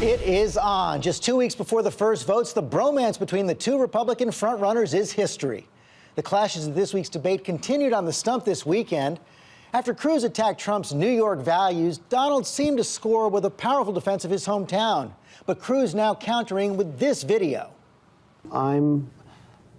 It is on. Just 2 weeks before the first votes, the bromance between the two Republican frontrunners is history. The clashes of this week's debate continued on the stump this weekend. After Cruz attacked Trump's New York values, Donald seemed to score with a powerful defense of his hometown. But Cruz now countering with this video. I'm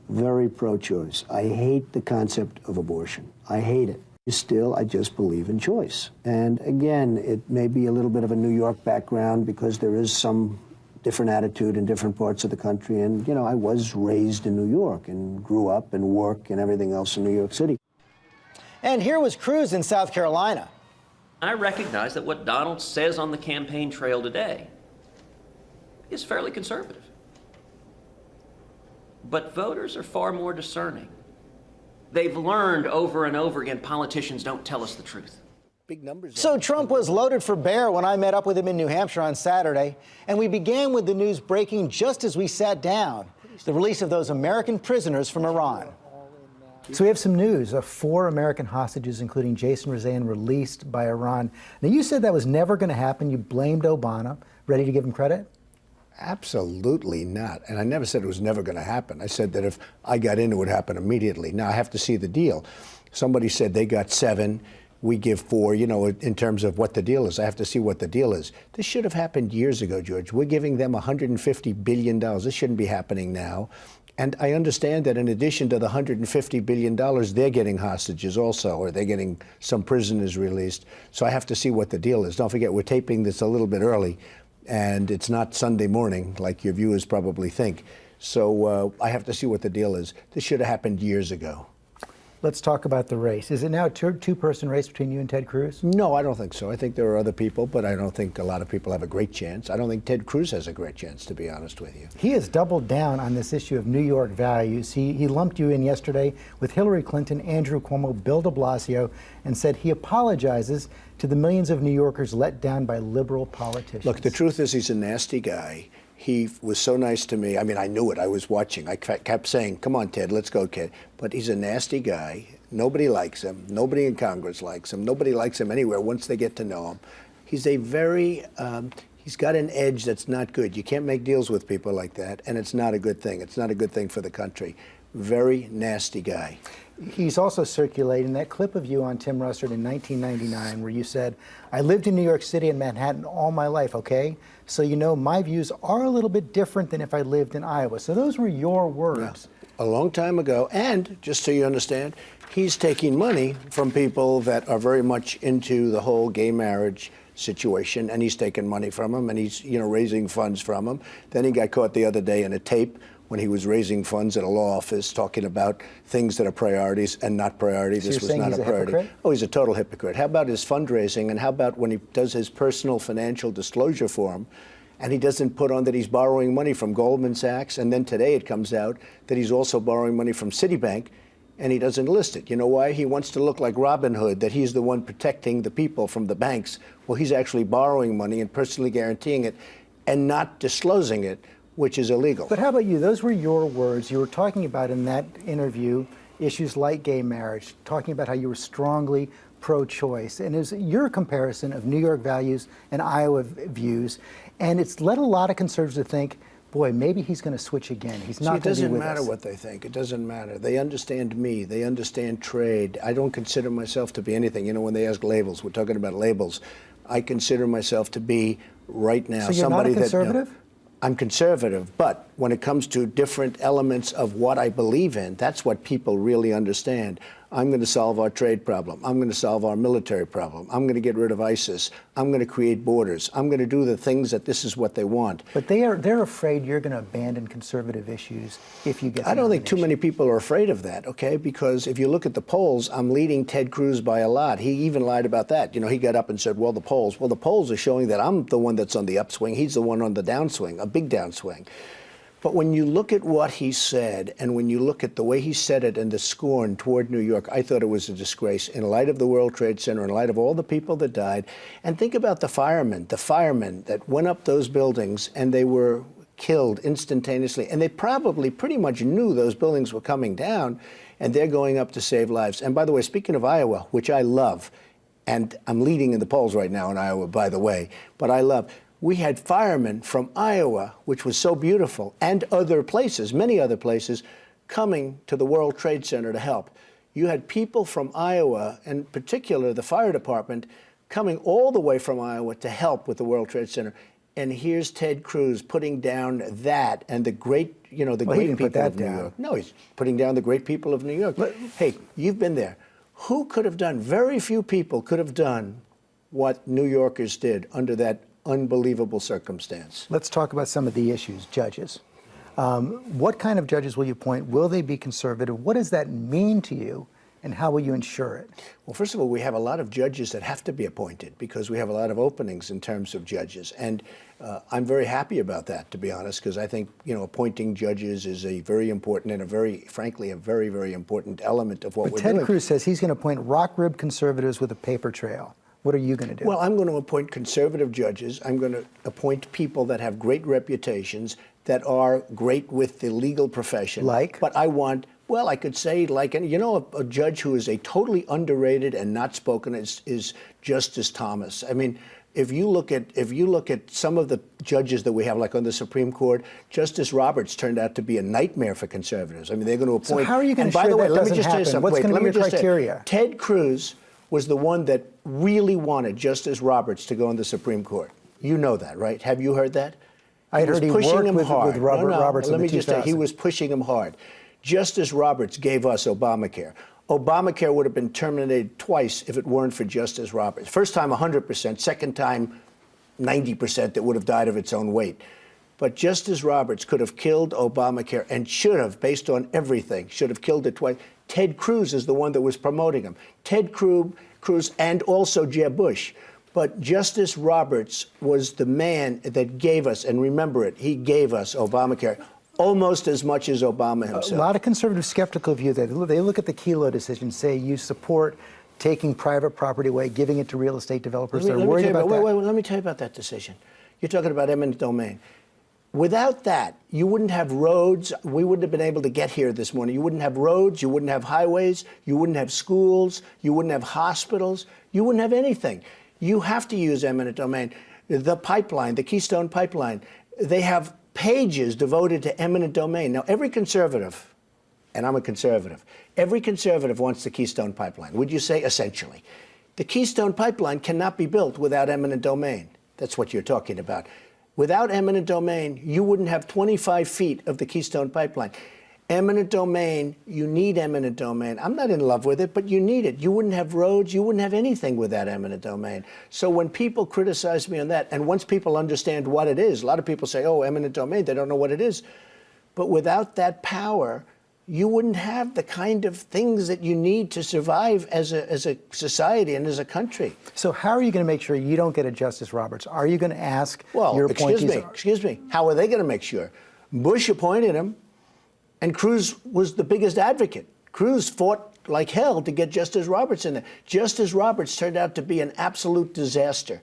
very pro-choice. I hate the concept of abortion. I hate it. Still, I just believe in choice. And again, it may be a little bit of a New York background because there is some different attitude in different parts of the country. And, you know, I was raised in New York and grew up and work and everything else in New York City. And here was Cruz in South Carolina. I recognize that what Donald says on the campaign trail today is fairly conservative. But voters are far more discerning. They've learned over and over again, politicians don't tell us the truth. Big numbers. So Trump was loaded for bear when I met up with him in New Hampshire on Saturday, and we began with the news breaking just as we sat down, the release of those American prisoners from Iran. So we have some news of 4 American hostages, including Jason Rezaian, released by Iran. Now, you said that was never going to happen. You blamed Obama. Ready to give him credit? Absolutely not. And I never said it was never going to happen. I said that if I got in, it would happen immediately. Now, I have to see the deal. Somebody said they got 7, we give 4, you know, in terms of what the deal is. I have to see what the deal is. This should have happened years ago, George. We're giving them $150 billion. This shouldn't be happening now. And I understand that in addition to the $150 billion, they're getting hostages also, or they're getting some prisoners released. So I have to see what the deal is. Don't forget, we're taping this a little bit early. And it's not Sunday morning, like your viewers probably think. So I have to see what the deal is. This should have happened years ago. Let's talk about the race. Is it now a two-person race between you and Ted Cruz? No, I don't think so. I think there are other people, but I don't think a lot of people have a great chance. I don't think Ted Cruz has a great chance, to be honest with you. He has doubled down on this issue of New York values. He lumped you in yesterday with Hillary Clinton, Andrew Cuomo, Bill de Blasio, and said he apologizes to the millions of New Yorkers let down by liberal politicians. Look, the truth is he's a nasty guy. He was so nice to me. I mean, I knew it. I was watching. I kept saying, come on, Ted, let's go, kid. But he's a nasty guy. Nobody likes him. Nobody in Congress likes him. Nobody likes him anywhere once they get to know him. He's a very, he's got an edge that's not good. You can't make deals with people like that, and it's not a good thing. It's not a good thing for the country. Very nasty guy. He's also circulating that clip of you on Tim Russert in 1999 where you said, I lived in New York City and Manhattan all my life, okay? So you know my views are a little bit different than if I lived in Iowa. So those were your words. Yeah. A long time ago. And just so you understand, he's taking money from people that are very much into the whole gay marriage situation, and he's taking money from them, and he's, you know, raising funds from them. Then he got caught the other day in a tape when he was raising funds at a law office talking about things that are priorities and not priorities. So this was not a priority. Hypocrite? Oh, he's a total hypocrite. How about his fundraising, and how about when he does his personal financial disclosure form and he doesn't put on that he's borrowing money from Goldman Sachs, and then today it comes out that he's also borrowing money from Citibank, and he doesn't list it. You know why? He wants to look like Robin Hood, that he's the one protecting the people from the banks. Well, he's actually borrowing money and personally guaranteeing it and not disclosing it, which is illegal. But how about you? Those were your words. You were talking about in that interview issues like gay marriage, talking about how you were strongly pro-choice. And it was your comparison of New York values and Iowa views. And it's led a lot of conservatives to think, boy, maybe he's going to switch again. He's not going to be with us. It doesn't matter what they think. It doesn't matter. They understand me. They understand trade. I don't consider myself to be anything. You know, when they ask labels, we're talking about labels. I consider myself to be right now somebody that... So you're not a conservative? I'm conservative, but when it comes to different elements of what I believe in, that's what people really understand. I'm going to solve our trade problem. I'm going to solve our military problem. I'm going to get rid of ISIS. I'm going to create borders. I'm going to do the things that this is what they want. But they're afraid you're going to abandon conservative issues if you get the I don't think too nomination. many people are afraid of that, okay? Because if you look at the polls, I'm leading Ted Cruz by a lot. He even lied about that. You know, he got up and said, well, the polls are showing that I'm the one that's on the upswing. He's the one on the downswing, a big downswing. But when you look at what he said, and when you look at the way he said it and the scorn toward New York, I thought it was a disgrace in light of the World Trade Center, in light of all the people that died. And think about the firemen that went up those buildings and they were killed instantaneously. And they probably pretty much knew those buildings were coming down, and they're going up to save lives. And by the way, speaking of Iowa, which I love, and I'm leading in the polls right now in Iowa, by the way, but I love, We had firemen from Iowa, which was so beautiful, and other places, many other places, coming to the World Trade Center to help. You had people from Iowa, in particular the fire department, coming all the way from Iowa to help with the World Trade Center. And here's Ted Cruz putting down that and the great, the Well, he great didn't put people that of New down. York. No, he's putting down the great people of New York. Hey, you've been there. Who could have done, very few people could have done what New Yorkers did under that unbelievable circumstance. Let's talk about some of the issues. Judges. What kind of judges will you appoint? Will they be conservative? What does that mean to you? And how will you ensure it? Well, first of all, we have a lot of judges that have to be appointed because we have a lot of openings in terms of judges. And I'm very happy about that, to be honest, because I think, appointing judges is a very important and frankly, a very, very important element of what we're doing. Ted Cruz says he's going to appoint rock-rib conservatives with a paper trail. What are you going to do? Well, I'm going to appoint conservative judges. I'm going to appoint people that have great reputations, that are great with the legal profession. Like? But I want, well, I could say like, a judge who is a totally underrated and not spoken is Justice Thomas. I mean, if you look at some of the judges that we have, like on the Supreme Court, Justice Roberts turned out to be a nightmare for conservatives. I mean, they're going to appoint. So how are you going to ensure that let me doesn't just tell you happen? something. What's going to be your criteria? Ted Cruz was the one that really wanted Justice Roberts to go on the Supreme Court. You know that, right? Have you heard that? I heard he worked with Roberts in Let the me just say, he 2000s. was pushing him hard. Justice Roberts gave us Obamacare. Obamacare would have been terminated twice if it weren't for Justice Roberts. First time 100%, second time 90% that would have died of its own weight. But Justice Roberts could have killed Obamacare and should have, based on everything, should have killed it twice. Ted Cruz is the one that was promoting him. Ted Cruz and also Jeb Bush. But Justice Roberts was the man that gave us, and remember it, he gave us Obamacare almost as much as Obama himself. A lot of conservatives skeptical of you. They look at the Kelo decision, say you support taking private property away, giving it to real estate developers. They're worried about that. Wait, let me tell you about that decision. You're talking about eminent domain. Without that, you wouldn't have roads. We wouldn't have been able to get here this morning. You wouldn't have roads. You wouldn't have highways. You wouldn't have schools. You wouldn't have hospitals. You wouldn't have anything. You have to use eminent domain. The pipeline, the Keystone Pipeline, they have pages devoted to eminent domain. Now, every conservative, and I'm a conservative, every conservative wants the Keystone Pipeline. Would you say essentially? The Keystone Pipeline cannot be built without eminent domain. That's what you're talking about. Without eminent domain, you wouldn't have 25 feet of the Keystone Pipeline. Eminent domain, you need eminent domain. I'm not in love with it, but you need it. You wouldn't have roads, you wouldn't have anything without eminent domain. So when people criticize me on that, and once people understand what it is, a lot of people say, oh, eminent domain, they don't know what it is. But without that power, you wouldn't have the kind of things that you need to survive as a society and as a country. So how are you going to make sure you don't get a Justice Roberts? Are you going to ask your appointees? Excuse me. How are they going to make sure? Bush appointed him, and Cruz was the biggest advocate. Cruz fought like hell to get Justice Roberts in there. Justice Roberts turned out to be an absolute disaster.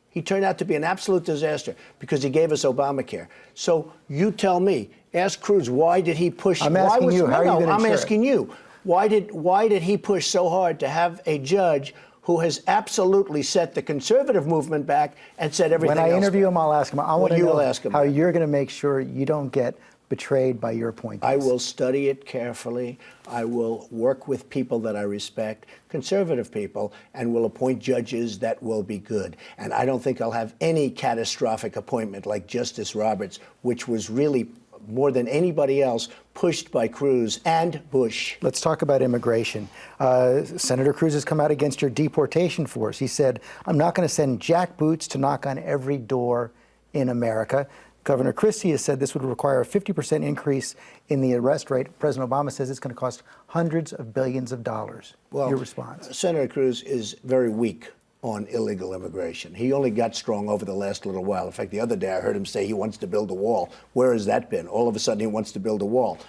He turned out to be an absolute disaster because he gave us Obamacare. So you tell me, ask Cruz, why did he push? I'm asking you, how are you going to I'm ensure asking you. Why did he push so hard to have a judge who has absolutely set the conservative movement back and said everything else? When I interview him, I'll ask him. I want to know ask him how you're going to make sure you don't get betrayed by your appointees. I will study it carefully. I will work with people that I respect, conservative people, and will appoint judges that will be good. And I don't think I'll have any catastrophic appointment like Justice Roberts, which was really, more than anybody else, pushed by Cruz and Bush. Let's talk about immigration. Senator Cruz has come out against your deportation force. He said, I'm not going to send jackboots to knock on every door in America. Governor Christie has said this would require a 50% increase in the arrest rate. President Obama says it's going to cost hundreds of billions of dollars. Well, your response? Senator Cruz is very weak on illegal immigration. He only got strong over the last little while. In fact, the other day I heard him say he wants to build a wall. Where has that been? All of a sudden he wants to build a wall.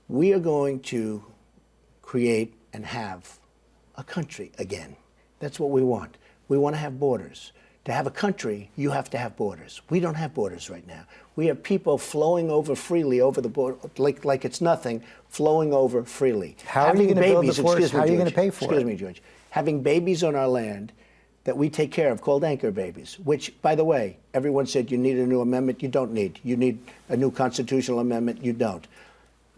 We are going to create and have a country again. That's what we want. We want to have borders. To have a country, you have to have borders. We don't have borders right now. We have people flowing over freely over the border, like it's nothing, flowing over freely. How are you going to build the force? How are you going to pay for it? Excuse me, George. Having babies on our land that we take care of called anchor babies, which, by the way, everyone said you need a new amendment. You don't need. You need a new constitutional amendment. You don't.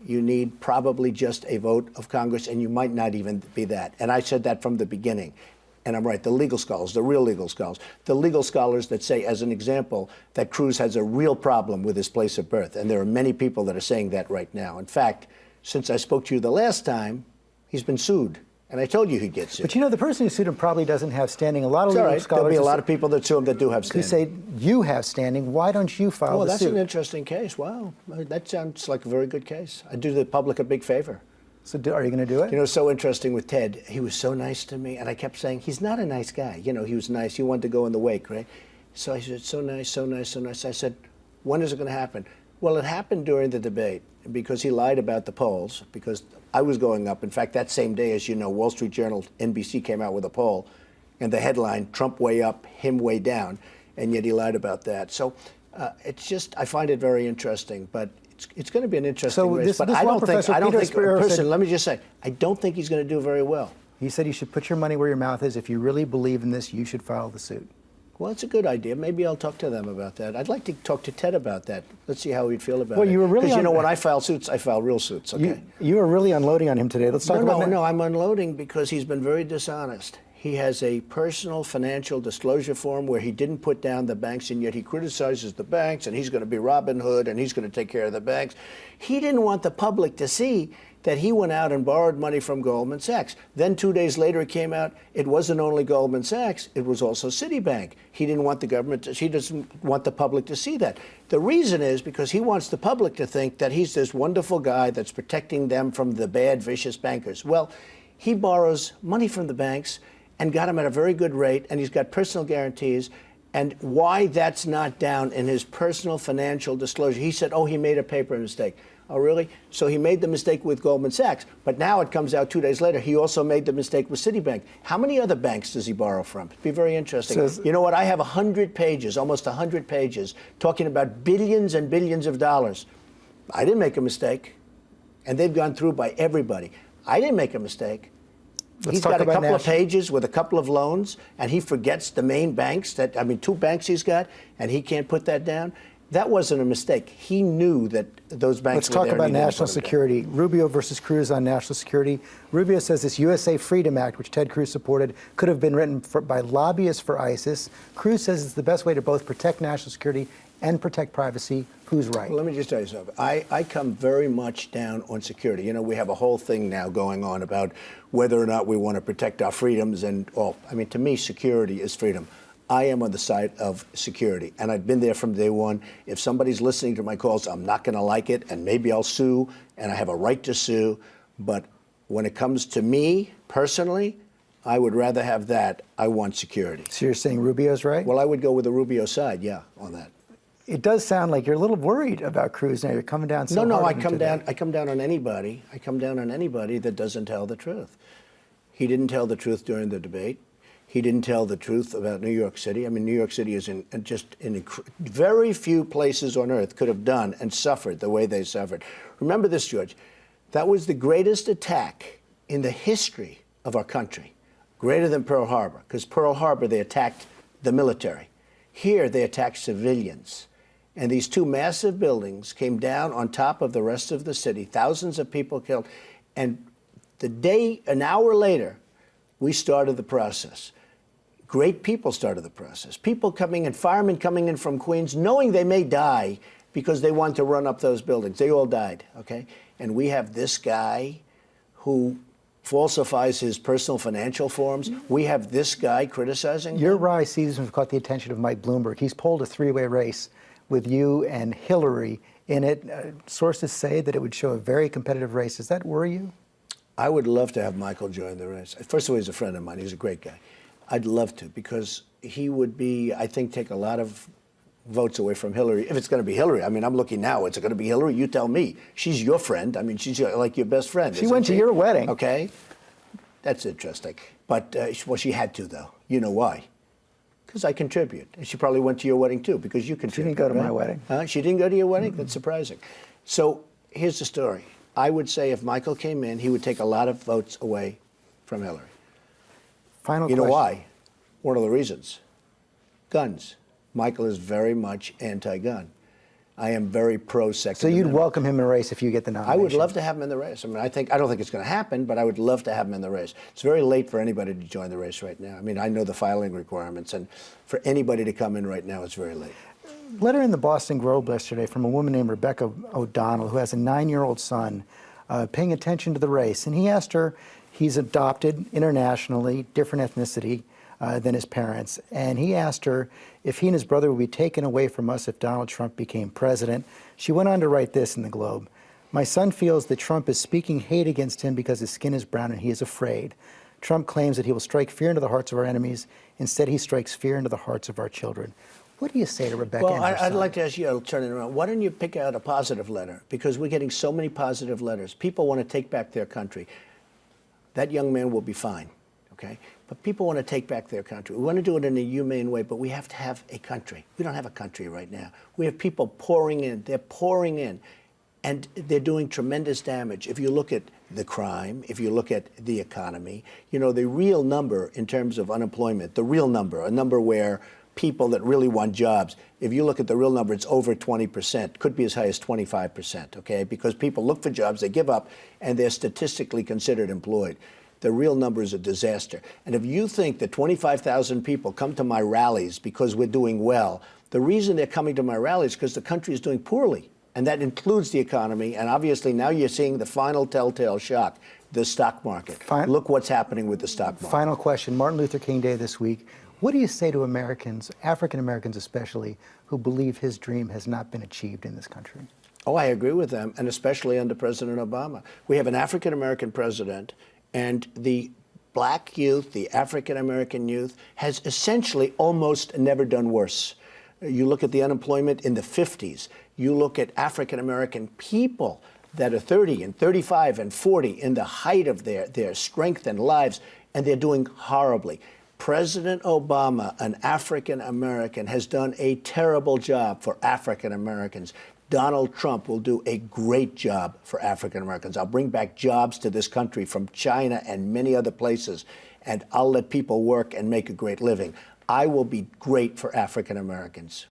You need probably just a vote of Congress, and you might not even be that. And I said that from the beginning. And I'm right, the legal scholars, the real legal scholars, the legal scholars that say, as an example, that Cruz has a real problem with his place of birth. And there are many people that are saying that right now. In fact, since I spoke to you the last time, he's been sued. And I told you he'd get sued. But you know, the person who sued him probably doesn't have standing. A lot of It's all legal right. scholars There'll be a lot of people that sue him that do have who standing. say you have standing. Why don't you file Well, the that's suit? an interesting case. Wow. That sounds like a very good case. I'd do the public a big favor. So are you going to do it? You know, so interesting with Ted. He was so nice to me, and I kept saying, he's not a nice guy. You know, he was nice. He wanted to go in the wake, right? So I said, so nice, so nice, so nice. I said, when is it going to happen? Well, it happened during the debate because he lied about the polls, because I was going up. In fact, that same day, as you know, Wall Street Journal, NBC came out with a poll, and the headline, Trump way up, him way down, and yet he lied about that. So it's just, I find it very interesting, but it's going to be an interesting race. But I don't think, let me just say, I don't think he's going to do very well. He said you should put your money where your mouth is. If you really believe in this, you should file the suit. Well, it's a good idea. Maybe I'll talk to them about that. I'd like to talk to Ted about that. Let's see how he'd feel about it. Well, you were really because, you know, when I file suits, I file real suits, okay? You were really unloading on him today. Let's talk about that. No, I'm unloading because he's been very dishonest. He has a personal financial disclosure form where he didn't put down the banks, and yet he criticizes the banks, and he's going to be Robin Hood, and he's going to take care of the banks. He didn't want the public to see that he went out and borrowed money from Goldman Sachs. Then 2 days later, it came out it wasn't only Goldman Sachs, it was also Citibank. He didn't want the government to, he doesn't want the public to see that. The reason is because he wants the public to think that he's this wonderful guy that's protecting them from the bad, vicious bankers. Well, he borrows money from the banks and got them at a very good rate, and he's got personal guarantees. And why that's not down in his personal financial disclosure. He said, oh, he made a paper mistake. Oh, really? So he made the mistake with Goldman Sachs. But now it comes out 2 days later, he also made the mistake with Citibank. How many other banks does he borrow from? It'd be very interesting. You know what? I have 100 pages, almost 100 pages, talking about billions and billions of dollars. I didn't make a mistake. And they've gone through by everybody. I didn't make a mistake. He's got a couple of pages with a couple of loans, and he forgets the main banks, 2 banks he's got, and he can't put that down. That wasn't a mistake. He knew that those banks were there. Let's talk about national security. Rubio versus Cruz on national security. Rubio says this USA Freedom Act, which Ted Cruz supported, could have been written by lobbyists for ISIS. Cruz says it's the best way to both protect national security and protect privacy. Who's right? Well, let me just tell you something. I come very much down on security. You know, we have a whole thing now going on about whether or not we want to protect our freedoms and all. I mean, to me, security is freedom. I am on the side of security, and I've been there from day one. If somebody's listening to my calls, I'm not going to like it, and maybe I'll sue, and I have a right to sue. But when it comes to me personally, I would rather have that. I want security. So you're saying Rubio's right? Well, I would go with the Rubio side, yeah, on that. It does sound like you're a little worried about Cruz now. You're coming down so hard. No, I come down on anybody. I come down on anybody that doesn't tell the truth. He didn't tell the truth during the debate. He didn't tell the truth about New York City. I mean, New York City is in very few places on earth could have done and suffered the way they suffered. Remember this, George. That was the greatest attack in the history of our country, greater than Pearl Harbor, because Pearl Harbor, they attacked the military. Here, they attacked civilians. And these 2 massive buildings came down on top of the rest of the city, thousands of people killed. And an hour later, we started the process. Great people started the process. People coming in, firemen coming in from Queens, knowing they may die because they want to run up those buildings. They all died, okay? And we have this guy who falsifies his personal financial forms. We have this guy criticizing Your rise season has caught the attention of Mike Bloomberg. He's pulled a 3-way race with you and Hillary in it. Sources say that it would show a very competitive race. Does that worry you? I would love to have Michael join the race. First of all, he's a friend of mine. He's a great guy. I'd love to, because he would be, I think, take a lot of votes away from Hillary. If it's going to be Hillary, I mean, I'm looking now. Is it going to be Hillary? You tell me. She's your friend. I mean, she's like your best friend. She went to your wedding. Okay. That's interesting. But, well, she had to, though. You know why? Because I contribute. And she probably went to your wedding, too, because you contribute. She didn't go to my wedding. She didn't go to your wedding? That's surprising. So here's the story. I would say if Michael came in, he would take a lot of votes away from Hillary. Final question. You know why? One of the reasons. Guns. Michael is very much anti-gun. I am very pro-Second So you'd Amendment. welcome him in the race if you get the I nomination? would love to have him in the race. I mean, I don't think it's going to happen, but I would love to have him in the race. It's very late for anybody to join the race right now. I mean, I know the filing requirements, and for anybody to come in right now, it's very late. Letter in the Boston Globe yesterday from a woman named Rebecca O'Donnell, who has a 9-year-old son, paying attention to the race. And he asked her, he's adopted internationally, different ethnicity than his parents. And he asked her if he and his brother would be taken away from us if Donald Trump became president. She went on to write this in the Globe. My son feels that Trump is speaking hate against him because his skin is brown and he is afraid. Trump claims that he will strike fear into the hearts of our enemies. Instead, he strikes fear into the hearts of our children. What do you say to Rebecca Well, and her I'd son? like to ask you, I'll turn it around. Why don't you pick out a positive letter? Because we're getting so many positive letters. People want to take back their country. That young man will be fine, okay? But people want to take back their country. We want to do it in a humane way, but we have to have a country. We don't have a country right now. We have people pouring in. They're pouring in, and they're doing tremendous damage. If you look at the crime, if you look at the economy, you know, the real number in terms of unemployment, the real number, a number where people that really want jobs, if you look at the real number, it's over 20%, could be as high as 25%, okay? Because people look for jobs, they give up, and they're statistically considered employed. The real number is a disaster. And if you think that 25,000 people come to my rallies because we're doing well, the reason they're coming to my rallies is because the country is doing poorly. And that includes the economy. And obviously now you're seeing the final telltale shock, the stock market. Look what's happening with the stock market. Final question. Martin Luther King Day this week. What do you say to Americans, African Americans especially, who believe his dream has not been achieved in this country? Oh, I agree with them, and especially under President Obama. We have an African American president, and the black youth, the African American youth, has essentially almost never done worse. You look at the unemployment in the 50s. You look at African American people that are 30 and 35 and 40 in the height of their strength and lives, and they're doing horribly. President Obama, an African American, has done a terrible job for African Americans. Donald Trump will do a great job for African Americans. I'll bring back jobs to this country from China and many other places, and I'll let people work and make a great living. I will be great for African Americans.